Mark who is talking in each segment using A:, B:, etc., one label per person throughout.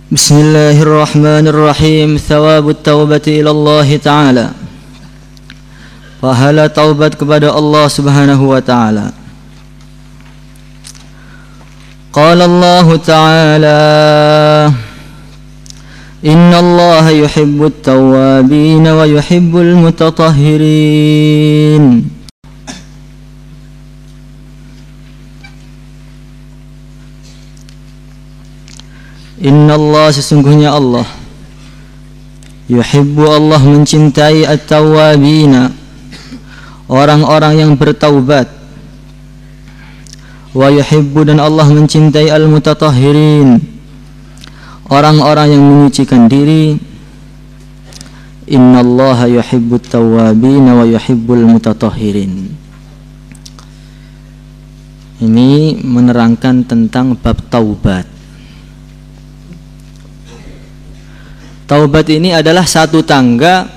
A: Bismillahirrahmanirrahim. Thawabut taubati ilallah ta'ala. Pahala taubat kepada Allah subhanahu wa ta'ala. Qala Allah ta'ala, Inna Allah yuhibbut tawabin wa yuhibbul mutatahhirin. Inna Allah, sesungguhnya Allah, yuhibbu, Allah mencintai at-tawwabina, orang-orang yang bertaubat, wa yuhibbu, dan Allah mencintai al-mutatahhirin, orang-orang yang menyucikan diri. Inna Allah yuhibbu at-tawwabina wa yuhibbul mutatahhirin. Ini menerangkan tentang bab taubat. Taubat ini adalah satu tangga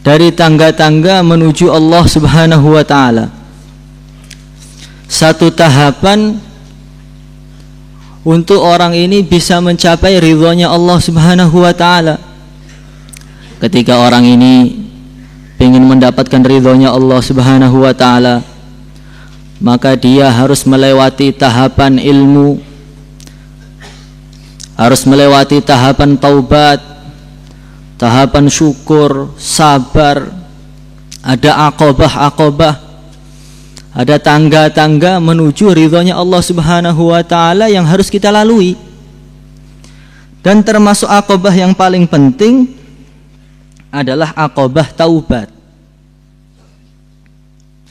A: dari tangga-tangga menuju Allah subhanahu wa ta'ala. Satu tahapan untuk orang ini bisa mencapai ridhonya Allah subhanahu wa ta'ala. Ketika orang ini ingin mendapatkan ridhonya Allah subhanahu wa ta'ala, maka dia harus melewati tahapan ilmu, harus melewati tahapan taubat, tahapan syukur, sabar. Ada aqobah-aqobah, ada tangga-tangga menuju ridhonya Allah subhanahu wa ta'ala yang harus kita lalui. Dan termasuk aqobah yang paling penting adalah aqobah taubat.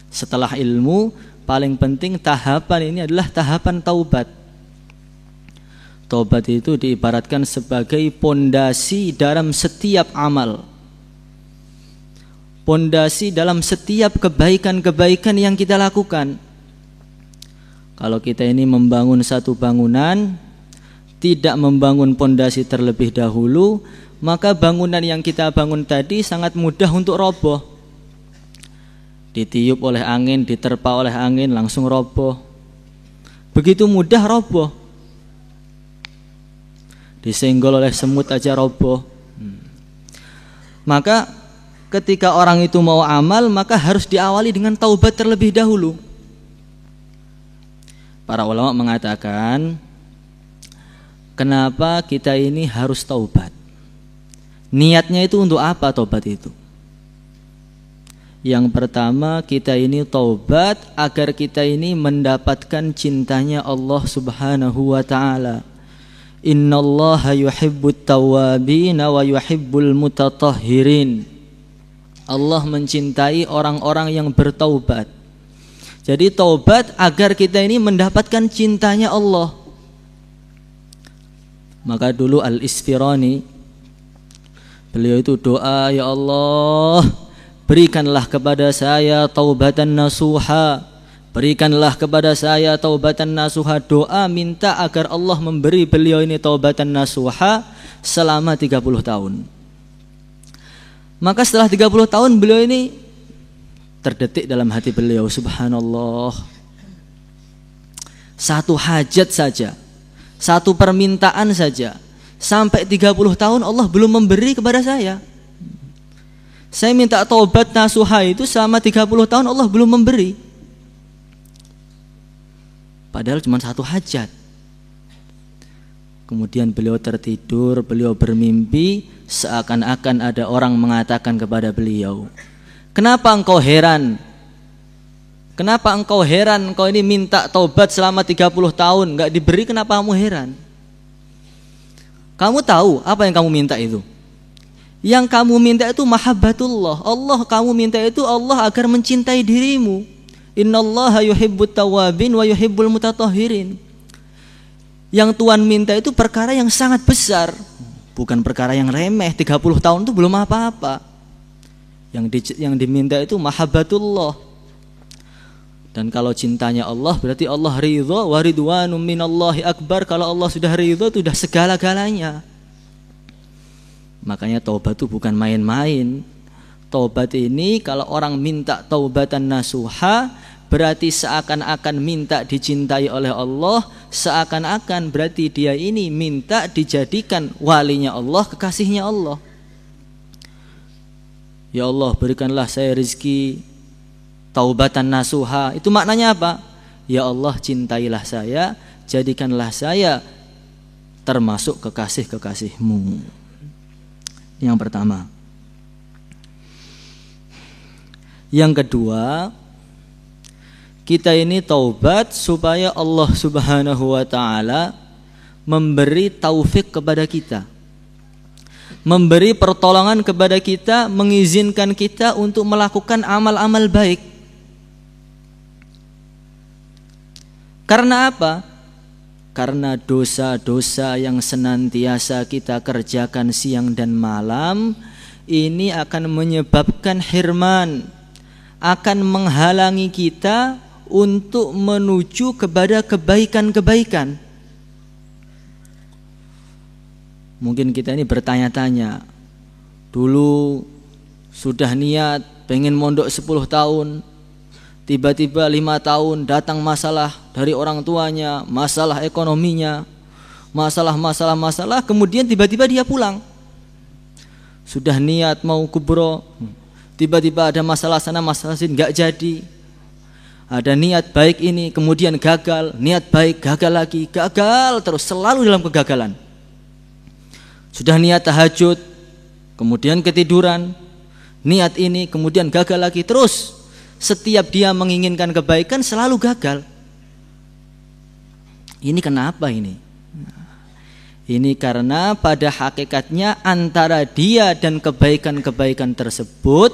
A: Setelah ilmu, paling penting tahapan ini adalah tahapan taubat. Taubat itu diibaratkan sebagai pondasi dalam setiap amal, pondasi dalam setiap kebaikan-kebaikan yang kita lakukan. Kalau kita ini membangun satu bangunan, tidak membangun pondasi terlebih dahulu, maka bangunan yang kita bangun tadi sangat mudah untuk roboh. Ditiup oleh angin, diterpa oleh angin, langsung roboh. Begitu mudah roboh. Disenggol oleh semut aja roboh. Maka ketika orang itu mau amal, maka harus diawali dengan taubat terlebih dahulu. Para ulama mengatakan, kenapa kita ini harus taubat? Niatnya itu untuk apa taubat itu? Yang pertama, kita ini taubat agar kita ini mendapatkan cintanya Allah subhanahu wa ta'ala. Innallaha yuhibbut tawwabina wa yuhibbul mutatahhirin. Allah mencintai orang-orang yang bertaubat. Jadi taubat agar kita ini mendapatkan cintanya Allah. Maka dulu Al-Isfirani, beliau itu doa, ya Allah, berikanlah kepada saya taubatan nasuha, berikanlah kepada saya taubatan nasuha. Doa minta agar Allah memberi beliau ini taubatan nasuha selama 30 tahun. Maka setelah 30 tahun beliau ini terdetik dalam hati beliau, subhanallah, satu hajat saja, satu permintaan saja, sampai 30 tahun Allah belum memberi kepada saya. Saya minta taubat nasuha itu selama 30 tahun Allah belum memberi. Padahal cuma satu hajat. Kemudian beliau tertidur, beliau bermimpi, seakan-akan ada orang mengatakan kepada beliau, kenapa engkau heran? Kenapa engkau heran? Engkau ini minta taubat selama 30 tahun enggak diberi, kenapa kamu heran? Kamu tahu apa yang kamu minta itu? Yang kamu minta itu mahabbatullah. Allah kamu minta itu Allah agar mencintai dirimu. Innallaha yuhibbut tawwabin wa yuhibbul mutatahhirin. Yang Tuhan minta itu perkara yang sangat besar, bukan perkara yang remeh. 30 tahun itu belum apa-apa. Yang diminta itu mahabbatullah. Dan kalau cintanya Allah berarti Allah ridha, wa ridwanum minallahi akbar. Kalau Allah sudah ridha itu sudah segala-galanya. Makanya taubat itu bukan main-main. Taubat ini kalau orang minta taubatan nasuha, berarti seakan-akan minta dicintai oleh Allah, seakan-akan berarti dia ini minta dijadikan walinya Allah, kekasihnya Allah. Ya Allah, berikanlah saya rezeki taubatan nasuha. Itu maknanya apa? Ya Allah, cintailah saya, jadikanlah saya termasuk kekasih-kekasihmu. Yang pertama. Yang kedua, kita ini taubat supaya Allah Subhanahu wa ta'ala memberi taufik kepada kita, memberi pertolongan kepada kita, mengizinkan kita untuk melakukan amal-amal baik. Karena apa? Karena dosa-dosa yang senantiasa kita kerjakan siang dan malam ini akan menyebabkan hirman, akan menghalangi kita untuk menuju kepada kebaikan-kebaikan. Mungkin kita ini bertanya-tanya, dulu sudah niat pengen mondok 10 tahun, tiba-tiba 5 tahun datang masalah dari orang tuanya, masalah ekonominya, masalah, kemudian tiba-tiba dia pulang. Sudah niat mau kubro, tiba-tiba ada masalah sana, masalah sini, gak jadi. Ada niat baik ini, kemudian gagal, niat baik, gagal lagi, gagal terus, selalu dalam kegagalan. Sudah niat tahajud, kemudian ketiduran, niat ini, kemudian gagal lagi, terus setiap dia menginginkan kebaikan selalu gagal. Ini kenapa ini? Ini karena pada hakikatnya antara dia dan kebaikan-kebaikan tersebut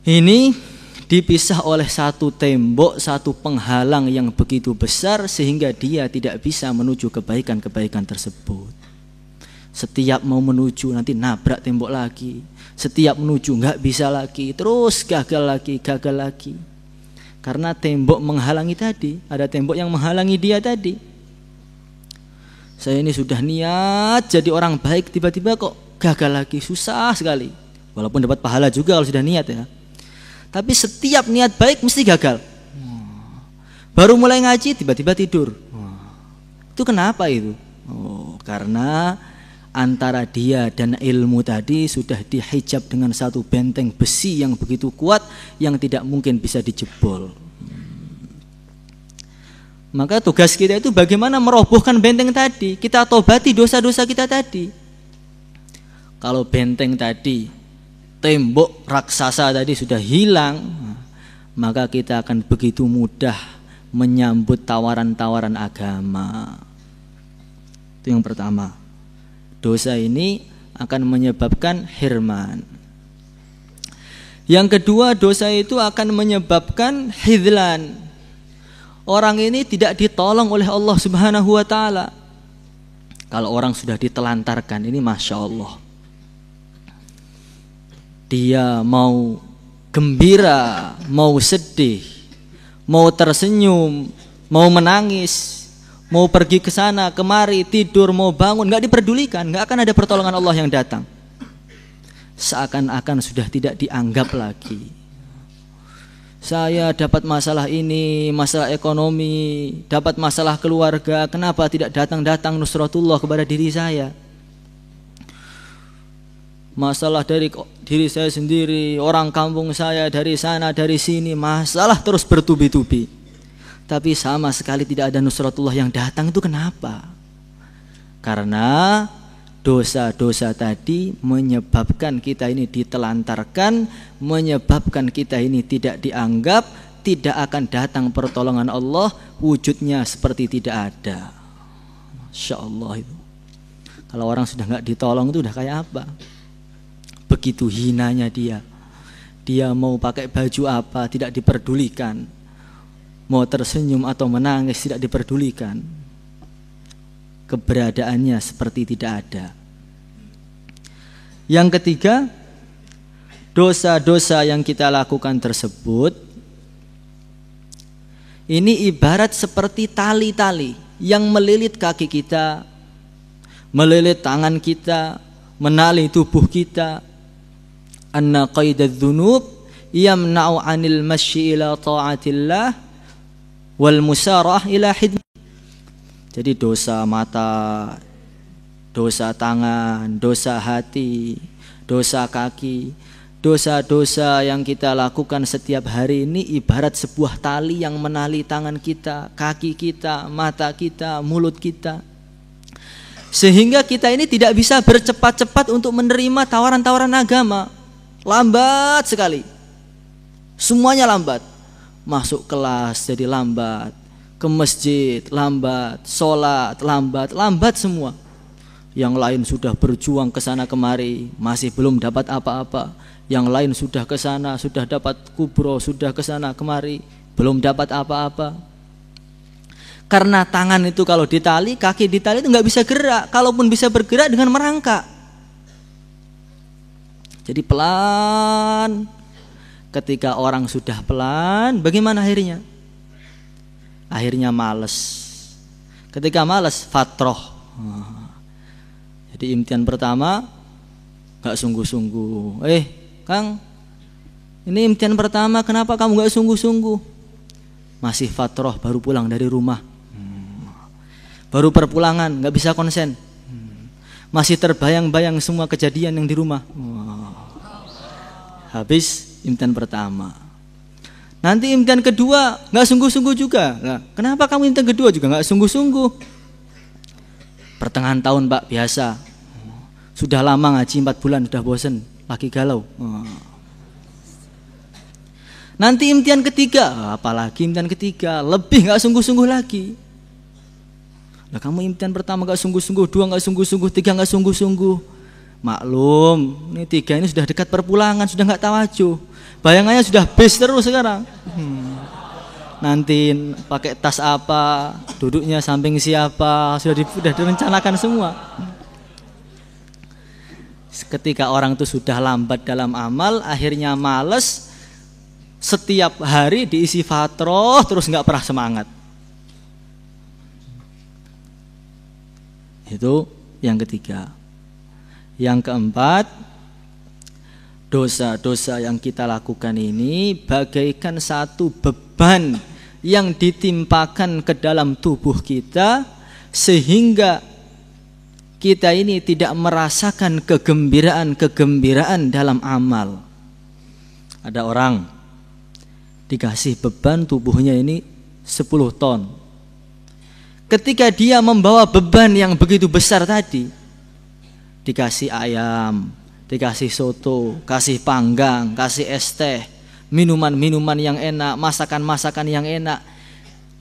A: ini dipisah oleh satu tembok, satu penghalang yang begitu besar sehingga dia tidak bisa menuju kebaikan-kebaikan tersebut. Setiap mau menuju nanti nabrak tembok lagi, setiap menuju nggak bisa lagi, terus gagal lagi. Karena tembok menghalangi tadi, ada tembok yang menghalangi dia tadi. Saya ini sudah niat jadi orang baik, tiba-tiba kok gagal lagi, susah sekali. Walaupun dapat pahala juga kalau sudah niat ya. Tapi setiap niat baik mesti gagal. Baru mulai ngaji tiba-tiba tidur. Itu kenapa itu? Karena antara dia dan ilmu tadi sudah dihijab dengan satu benteng besi yang begitu kuat yang tidak mungkin bisa dijebol. Maka tugas kita itu bagaimana merobohkan benteng tadi. Kita tobati dosa-dosa kita tadi. Kalau benteng tadi, tembok raksasa tadi sudah hilang, maka kita akan begitu mudah menyambut tawaran-tawaran agama. Itu yang pertama. Dosa ini akan menyebabkan hirman. Yang kedua, dosa itu akan menyebabkan hidlan. Orang ini tidak ditolong oleh Allah Subhanahu wa ta'ala. Kalau orang sudah ditelantarkan, ini Masya Allah, dia mau gembira, mau sedih, mau tersenyum, mau menangis, mau pergi ke sana kemari, tidur, mau bangun, nggak diperdulikan, nggak akan ada pertolongan Allah yang datang. Seakan-akan sudah tidak dianggap lagi. Saya dapat masalah ini, masalah ekonomi, dapat masalah keluarga, kenapa tidak datang-datang nusratullah kepada diri saya? Masalah dari diri saya sendiri, orang kampung saya, dari sana, dari sini, masalah terus bertubi-tubi. Tapi sama sekali tidak ada nusratullah yang datang, itu kenapa? Karena dosa-dosa tadi menyebabkan kita ini ditelantarkan, menyebabkan kita ini tidak dianggap, tidak akan datang pertolongan Allah, wujudnya seperti tidak ada. Masya Allah itu. Kalau orang sudah nggak ditolong itu udah kayak apa? Begitu hinanya dia. Dia mau pakai baju apa tidak diperdulikan, mau tersenyum atau menangis tidak diperdulikan. Keberadaannya seperti tidak ada. Yang ketiga, dosa-dosa yang kita lakukan tersebut ini ibarat seperti tali-tali yang melilit kaki kita, melilit tangan kita, menali tubuh kita. Anna qaidadz dzunub yamna'u 'anil masyi ila ta'atillah wal musarah ila hidmah. Jadi dosa mata, dosa tangan, dosa hati, dosa kaki, dosa-dosa yang kita lakukan setiap hari ini ibarat sebuah tali yang menali tangan kita, kaki kita, mata kita, mulut kita. Sehingga kita ini tidak bisa bercepat-cepat untuk menerima tawaran-tawaran agama. Lambat sekali. Semuanya lambat. Masuk kelas jadi lambat, ke masjid lambat, sholat lambat, lambat semua. Yang lain sudah berjuang ke sana kemari, masih belum dapat apa-apa. Yang lain sudah ke sana, sudah dapat kubro, sudah ke sana kemari, belum dapat apa-apa. Karena tangan itu kalau ditali, kaki ditali itu nggak bisa gerak. Kalaupun bisa bergerak dengan merangkak. Jadi pelan. Ketika orang sudah pelan, bagaimana akhirnya? Akhirnya malas. Ketika malas, fatroh. Jadi imtihan pertama nggak sungguh-sungguh. Kang, ini imtihan pertama, kenapa kamu nggak sungguh-sungguh? Masih fatroh, baru pulang dari rumah. Baru perpulangan, nggak bisa konsen. Masih terbayang-bayang semua kejadian yang di rumah. Habis imtihan pertama. Nanti imtihan kedua nggak sungguh-sungguh juga. Nah, kenapa kamu imtihan kedua juga nggak sungguh-sungguh? Pertengahan tahun Pak, biasa. Sudah lama ngaji 4 bulan, sudah bosen, lagi galau. Nanti imtihan ketiga, apalagi imtihan ketiga, lebih nggak sungguh-sungguh lagi. Nah, kamu imtihan pertama nggak sungguh-sungguh, 2 nggak sungguh-sungguh, 3 nggak sungguh-sungguh. Maklum, ini 3 ini sudah dekat perpulangan, sudah nggak tawajuh. Bayangannya sudah base terus sekarang. Nanti pakai tas apa, duduknya samping siapa, sudah direncanakan semua. Ketika orang itu sudah lambat dalam amal, akhirnya males. Setiap hari diisi fatroh, terus nggak pernah semangat. Itu yang ketiga. Yang keempat, dosa-dosa yang kita lakukan ini bagaikan satu beban yang ditimpakan ke dalam tubuh kita, sehingga kita ini tidak merasakan kegembiraan dalam amal. Ada orang dikasih beban tubuhnya ini 10 ton. Ketika dia membawa beban yang begitu besar tadi, dikasih ayam, dikasih soto, kasih panggang, kasih es teh, minuman-minuman yang enak, masakan-masakan yang enak.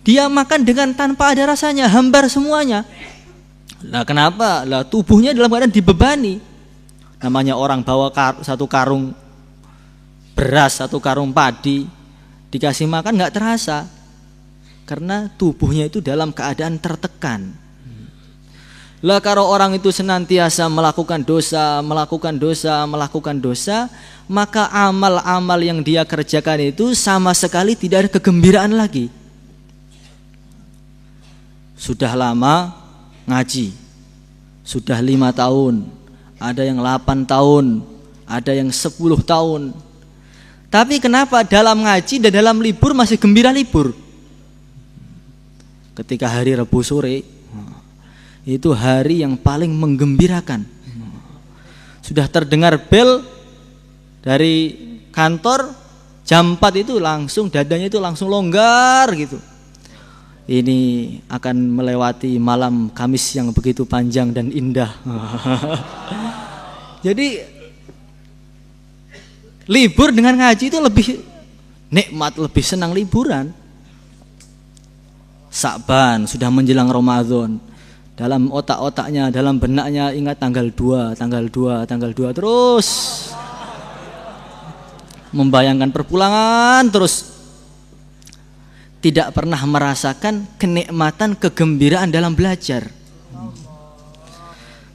A: Dia makan dengan tanpa ada rasanya, hambar semuanya. Lah kenapa? Lah tubuhnya dalam keadaan dibebani. Namanya orang bawa satu karung beras, satu karung padi, dikasih makan nggak terasa. Karena tubuhnya itu dalam keadaan tertekan. Lah kalau orang itu senantiasa melakukan dosa, maka amal-amal yang dia kerjakan itu sama sekali tidak ada kegembiraan lagi. Sudah lama ngaji, sudah 5 tahun, ada yang 8 tahun, ada yang 10 tahun. Tapi kenapa dalam ngaji dan dalam libur masih gembira libur? Ketika hari Rabu sore, itu hari yang paling menggembirakan. Sudah terdengar bel dari kantor, jam 4 itu langsung dadanya itu langsung longgar gitu. Ini akan melewati malam Kamis yang begitu panjang dan indah. Jadi libur dengan ngaji itu lebih nikmat, lebih senang liburan. Sa'ban sudah menjelang Ramadan. Dalam otak-otaknya, dalam benaknya ingat tanggal 2 terus membayangkan perpulangan terus, tidak pernah merasakan kenikmatan, kegembiraan dalam belajar.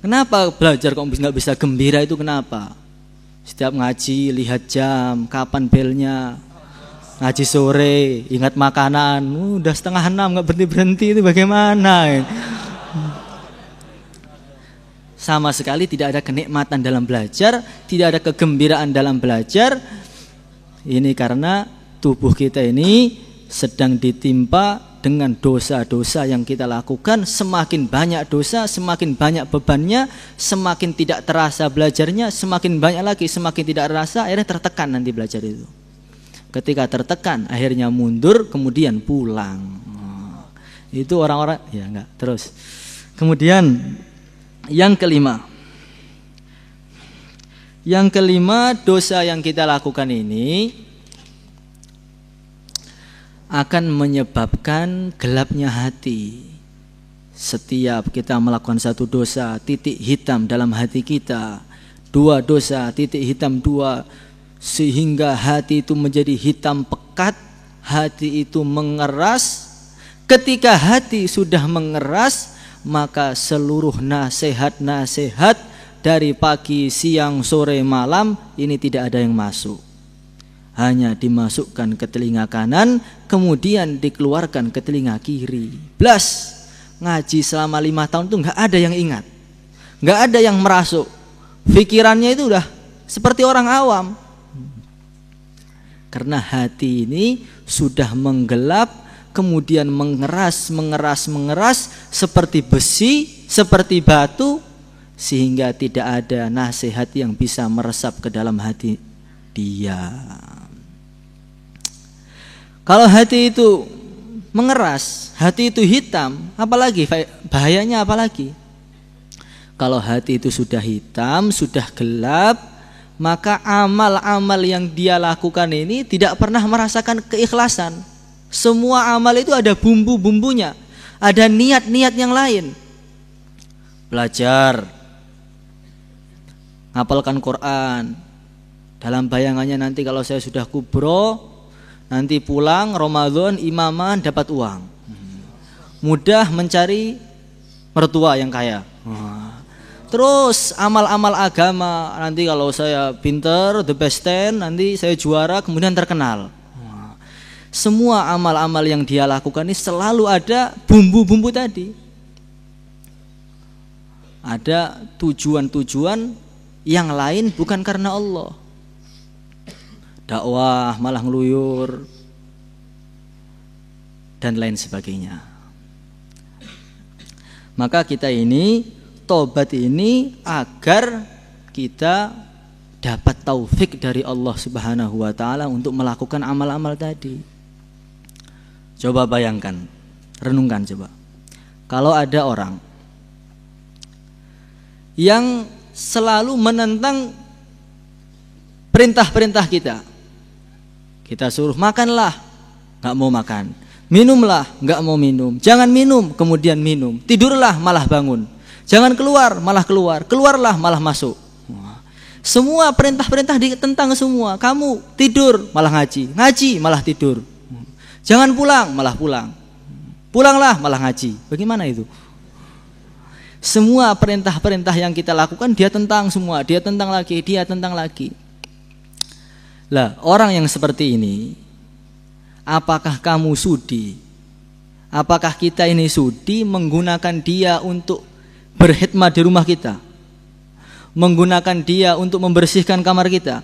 A: Kenapa belajar kok nggak bisa gembira itu kenapa? Setiap ngaji lihat jam, kapan belnya. Ngaji sore, ingat makanan, udah 5:30 nggak berhenti itu bagaimana? Sama sekali tidak ada kenikmatan dalam belajar, tidak ada kegembiraan dalam belajar. Ini karena tubuh kita ini sedang ditimpa dengan dosa-dosa yang kita lakukan. Semakin banyak dosa, semakin banyak bebannya, semakin tidak terasa belajarnya, semakin banyak lagi, semakin tidak terasa, akhirnya tertekan nanti belajar itu. Ketika tertekan, akhirnya mundur, kemudian pulang. Itu orang-orang, ya enggak, terus. Kemudian yang kelima, dosa yang kita lakukan ini akan menyebabkan gelapnya hati. Setiap kita melakukan satu dosa, titik hitam dalam hati kita. 2 dosa, titik hitam 2, sehingga hati itu menjadi hitam pekat, hati itu mengeras. Ketika hati sudah mengeras, maka seluruh nasihat-nasihat dari pagi, siang, sore, malam ini tidak ada yang masuk. Hanya dimasukkan ke telinga kanan, kemudian dikeluarkan ke telinga kiri. Blas, ngaji selama 5 tahun itu nggak ada yang ingat, nggak ada yang merasuk. Pikirannya itu udah seperti orang awam. Karena hati ini sudah menggelap, kemudian mengeras seperti besi, seperti batu, sehingga tidak ada nasihat yang bisa meresap ke dalam hati dia. Kalau hati itu mengeras, hati itu hitam, apalagi bahayanya apalagi? Kalau hati itu sudah hitam, sudah gelap, maka amal-amal yang dia lakukan ini tidak pernah merasakan keikhlasan. Semua amal itu ada bumbu-bumbunya, ada niat-niat yang lain. Belajar, ngapalkan Quran. Dalam bayangannya nanti kalau saya sudah kubro, nanti pulang Ramadan imaman dapat uang. Mudah mencari mertua yang kaya. Terus amal-amal agama, nanti kalau saya pinter, the best 10, nanti saya juara, kemudian terkenal. Semua amal-amal yang dia lakukan ini selalu ada bumbu-bumbu tadi. Ada tujuan-tujuan yang lain bukan karena Allah. Dakwah malah ngeluyur dan lain sebagainya. Maka kita ini tobat ini agar kita dapat taufik dari Allah Subhanahu wa taala untuk melakukan amal-amal tadi. Coba bayangkan, renungkan coba. Kalau ada orang yang selalu menentang perintah-perintah kita. Kita suruh makanlah, enggak mau makan. Minumlah, enggak mau minum. Jangan minum, kemudian minum. Tidurlah, malah bangun. Jangan keluar, malah keluar. Keluarlah, malah masuk. Semua perintah-perintah ditentang semua. Kamu tidur, malah ngaji. Ngaji, malah tidur. Jangan pulang, malah pulang. Pulanglah, malah ngaji. Bagaimana itu? Semua perintah-perintah yang kita lakukan dia tentang semua. Dia tentang lagi. Lah, orang yang seperti ini, apakah kamu sudi? Apakah kita ini sudi menggunakan dia untuk berkhidmat di rumah kita? Menggunakan dia untuk membersihkan kamar kita?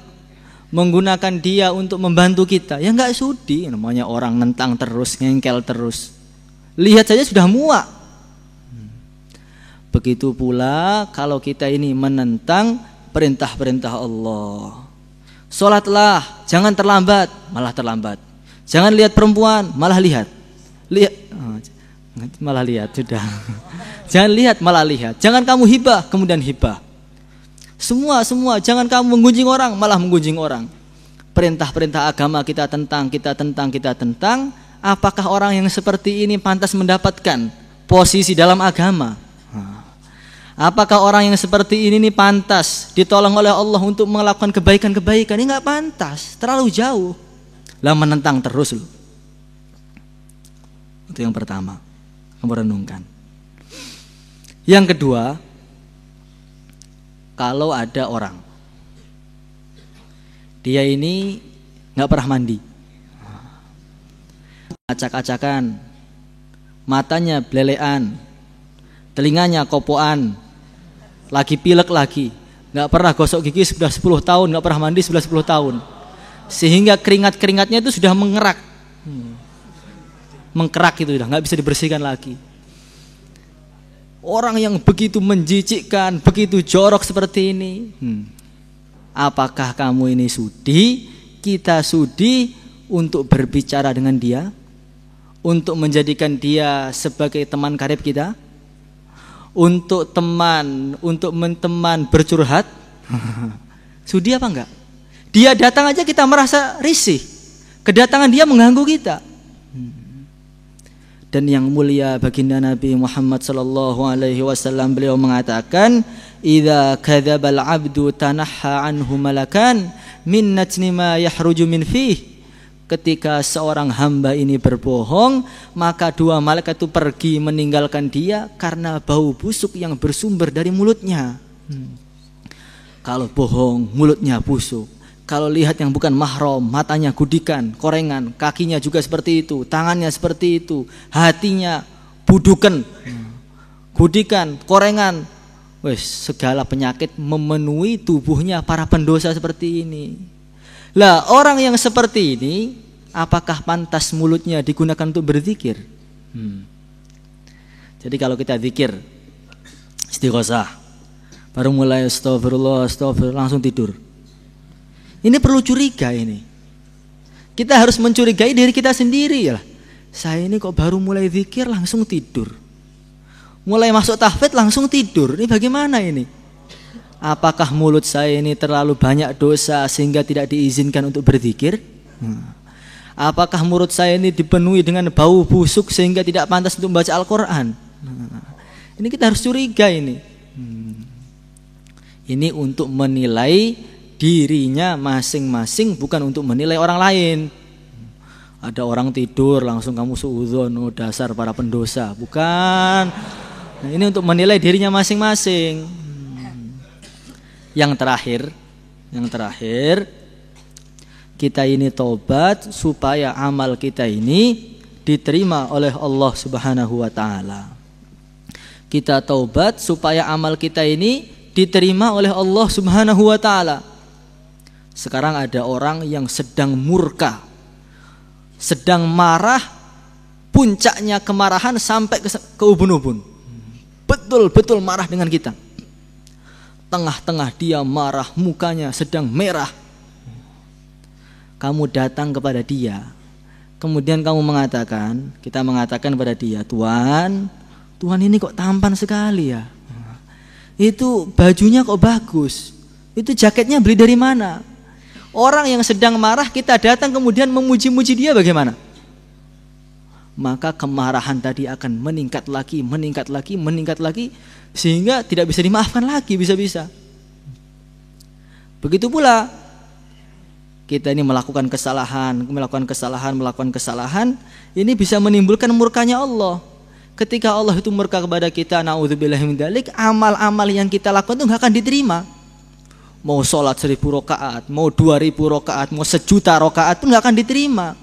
A: Menggunakan dia untuk membantu kita? Ya enggak sudi, namanya orang nentang terus, ngengkel terus. Lihat saja sudah muak. Begitu pula kalau kita ini menentang perintah-perintah Allah. Sholatlah, jangan terlambat, malah terlambat. Jangan lihat perempuan, malah lihat. Malah lihat sudah. Jangan lihat, malah lihat. Jangan kamu hibah, kemudian hibah. Semua, jangan kamu menggunjing orang, malah menggunjing orang. Perintah-perintah agama kita tentang. Apakah orang yang seperti ini pantas mendapatkan posisi dalam agama? Apakah orang yang seperti ini pantas ditolong oleh Allah untuk melakukan kebaikan-kebaikan? Ini enggak pantas, terlalu jauh. Lah menentang terus loh. Itu yang pertama, kamu renungkan. Yang kedua, kalau ada orang dia ini enggak pernah mandi, acak-acakan, matanya belelean, telinganya kopoan, lagi pilek lagi, nggak pernah gosok gigi sudah 10 tahun, nggak pernah mandi sudah 10 tahun. sehingga keringat-keringatnya itu sudah mengerak. Mengkerak itu sudah nggak bisa dibersihkan lagi. Orang yang begitu menjijikkan, begitu jorok seperti ini, apakah kamu ini sudi, kita sudi untuk berbicara dengan dia, untuk menjadikan dia sebagai teman karib kita, untuk teman bercurhat? Sudi apa enggak? Dia datang aja kita merasa risih, kedatangan dia mengganggu kita. Dan yang mulia baginda Nabi Muhammad sallallahu alaihi wasallam, beliau mengatakan, "Idza kadzdzabal 'abdu tanahha anhu malakan min natni ma yahruju min fih." Ketika seorang hamba ini berbohong, maka dua malaikat itu pergi meninggalkan dia karena bau busuk yang bersumber dari mulutnya. Kalau bohong, mulutnya busuk. Kalau lihat yang bukan mahram, matanya gudikan, korengan, kakinya juga seperti itu, tangannya seperti itu, hatinya budukan, gudikan, korengan. Segala penyakit memenuhi tubuhnya para pendosa seperti ini. Lah, orang yang seperti ini, apakah pantas mulutnya digunakan untuk berzikir? Jadi kalau kita zikir istighosah, baru mulai astagfirullah, langsung tidur. Ini perlu curiga ini. Kita harus mencurigai diri kita sendiri ya. Saya ini kok baru mulai zikir langsung tidur. Mulai masuk tahfidz langsung tidur. Ini bagaimana ini? Apakah mulut saya ini terlalu banyak dosa sehingga tidak diizinkan untuk berzikir? Apakah mulut saya ini dipenuhi dengan bau busuk sehingga tidak pantas untuk membaca Al-Quran? Ini kita harus curiga ini. Ini untuk menilai dirinya masing-masing, bukan untuk menilai orang lain. Ada orang tidur langsung kamu suudzon, dasar para pendosa. Bukan. Nah, ini untuk menilai dirinya masing-masing. Yang terakhir, kita ini taubat supaya amal kita ini diterima oleh Allah Subhanahu wa taala. Kita taubat supaya amal kita ini diterima oleh Allah Subhanahu wa taala. Sekarang ada orang yang sedang murka, sedang marah, puncaknya kemarahan sampai ke ubun-ubun. Betul-betul marah dengan kita. Tengah-tengah dia marah, mukanya sedang merah. Kamu datang kepada dia, kemudian kamu mengatakan, kita mengatakan kepada dia, Tuhan ini kok tampan sekali ya. Itu bajunya kok bagus. Itu jaketnya beli dari mana? Orang yang sedang marah kita datang kemudian memuji-muji dia, bagaimana? Maka kemarahan tadi akan meningkat lagi sehingga tidak bisa dimaafkan lagi bisa-bisa. Begitu pula kita ini melakukan kesalahan, ini bisa menimbulkan murkanya Allah. Ketika Allah itu murka kepada kita, naudzubillahi min dzalik, amal-amal yang kita lakukan itu enggak akan diterima. Mau sholat 1000 rakaat, mau 2000 rakaat, mau 1.000.000 rakaat pun nggak akan diterima.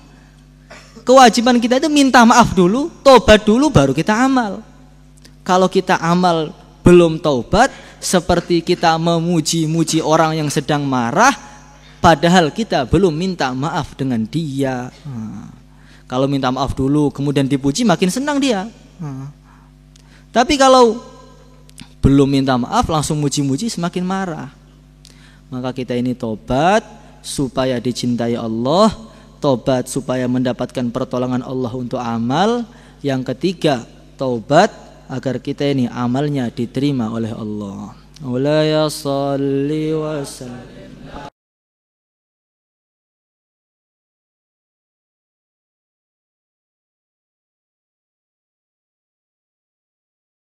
A: Kewajiban kita itu minta maaf dulu, taubat dulu, baru kita amal. Kalau kita amal belum taubat, seperti kita memuji-muji orang yang sedang marah, padahal kita belum minta maaf dengan dia. Kalau minta maaf dulu, kemudian dipuji, makin senang dia. Tapi kalau belum minta maaf, langsung muji-muji, semakin marah. Maka kita ini tobat supaya dicintai Allah, tobat supaya mendapatkan pertolongan Allah untuk amal. Yang ketiga, tobat agar kita ini amalnya diterima oleh Allah.